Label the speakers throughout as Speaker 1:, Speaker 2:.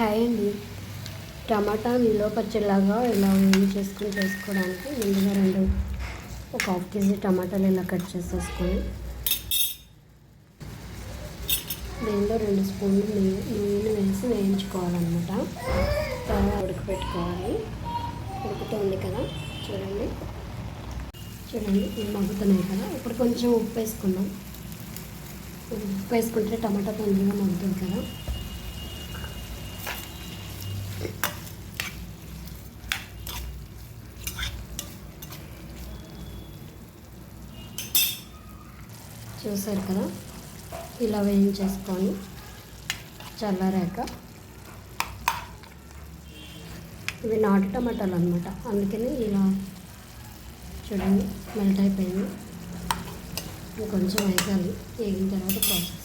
Speaker 1: Hi అండి. టమాటా నిల్వ పచ్చడిలాగా ఇలా చేసుకోవడానికి ముందుగా ఒక హాఫ్ కేజీ టమాటాలు ఇలా కట్ చేసేసుకొని దీనిలో 2 స్పూన్లు నూనె వేసి వేయించుకోవాలన్నమాట. తర్వాత ఉడకపెట్టుకోవాలి. ఉడుకుతుంది కదా, చూడండి ఇవి మగ్గుతున్నాయి కదా. ఇప్పుడు కొంచెం ఉప్పు వేసుకుందాం. ఉప్పు వేసుకుంటే టమాటా తొందరగా మగ్గుతుంది కదా. చూసారు కదా, ఇలా వేయించేసుకొని చల్లారాక, ఇవి నాటు టమాటాలు అనమాట, అందుకని ఇలా చూడండి మెల్ట్ అయిపోయింది. ఇంకొంచెం వేగాలి. వేగిన తర్వాత ప్రాసెస్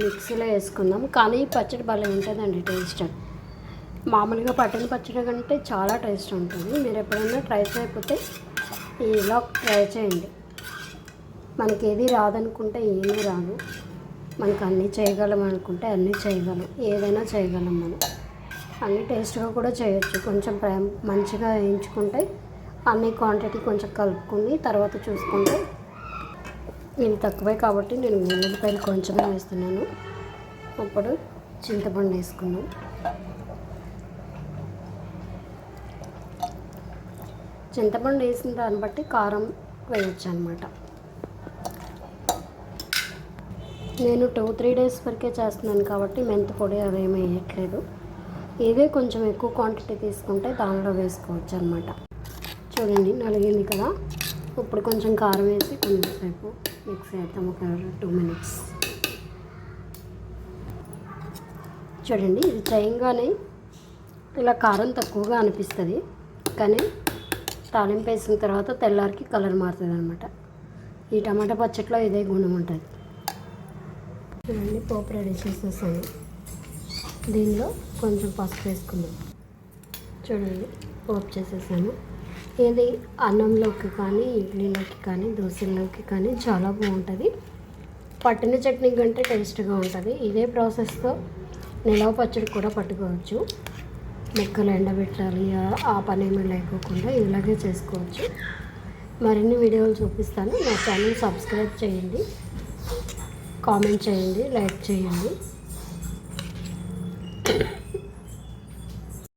Speaker 1: మిక్సీలో వేసుకుందాం. కానీ పచ్చడి భలే ఉంటుందండి టేస్ట్. మామూలుగా పట్టిన పచ్చడి కంటే చాలా టేస్ట్ ఉంటుంది. మీరు ఎప్పుడైనా ట్రై చేయకపోతే ఇలా ట్రై చేయండి. మనకి ఏది రాదనుకుంటే ఏమీ రాదు. మనకు అన్నీ చేయగలం అనుకుంటే అన్నీ చేయగలం. ఏదైనా చేయగలం మనం. అన్నీ టేస్ట్గా కూడా చేయొచ్చు. కొంచెం మంచిగా వేయించుకుంటే అన్ని క్వాంటిటీ కొంచెం కలుపుకుని తర్వాత చూసుకుంటే, ఇవి తక్కువే కాబట్టి నేను ఉల్లిపాయలు కొంచెమే వేస్తున్నాను. ఇప్పుడు చింతపండు వేసుకున్నాం. చింతపండు వేసిన దాన్ని బట్టి కారం వేయచ్చు అనమాట. నేను 2-3 డేస్ వరకే చేస్తున్నాను కాబట్టి మెంతి పొడి అవేమీ వేయట్లేదు. ఇదే కొంచెం ఎక్కువ క్వాంటిటీ తీసుకుంటే దానిలో వేసుకోవచ్చు అనమాట. చూడండి నలిగింది కదా. ఇప్పుడు కొంచెం కారం వేసి కొంచెంసేపు మిక్స్ చేద్దాం, ఒక 2 మినిట్స్. చూడండి, ఇది చేయంగానే ఇలా కారం తక్కువగా అనిపిస్తుంది, కానీ తాలింపు వేసిన తర్వాత తెల్లారికి కలర్ మారుతుంది అనమాట. ఈ టమాటా పచ్చడిలో ఇదే గుణం ఉంటుంది. చూడండి, పోపు రెడీ చేసేసాను. దీనిలో కొంచెం పసుపు వేసుకుందాం. చూడండి, పోపు చేసేసాను. ఇది అన్నంలోకి కానీ, ఇడ్లీలోకి కానీ, దోశల్లోకి కానీ చాలా బాగుంటుంది. పట్టిన చట్నీ కంటే టేస్ట్గా ఉంటుంది. ఇదే ప్రాసెస్తో నిలవ పచ్చడి కూడా పట్టుకోవచ్చు. ముక్కలు ఎండబెట్టాలి ఆ పని ఏమీ లేకోకుండా ఇలాగే చేసుకోవచ్చు. మరిన్ని వీడియోలు చూపిస్తాను. నా ఛానల్ సబ్స్క్రైబ్ చేయండి, కామెంట్ చేయండి, లైక్ చేయండి.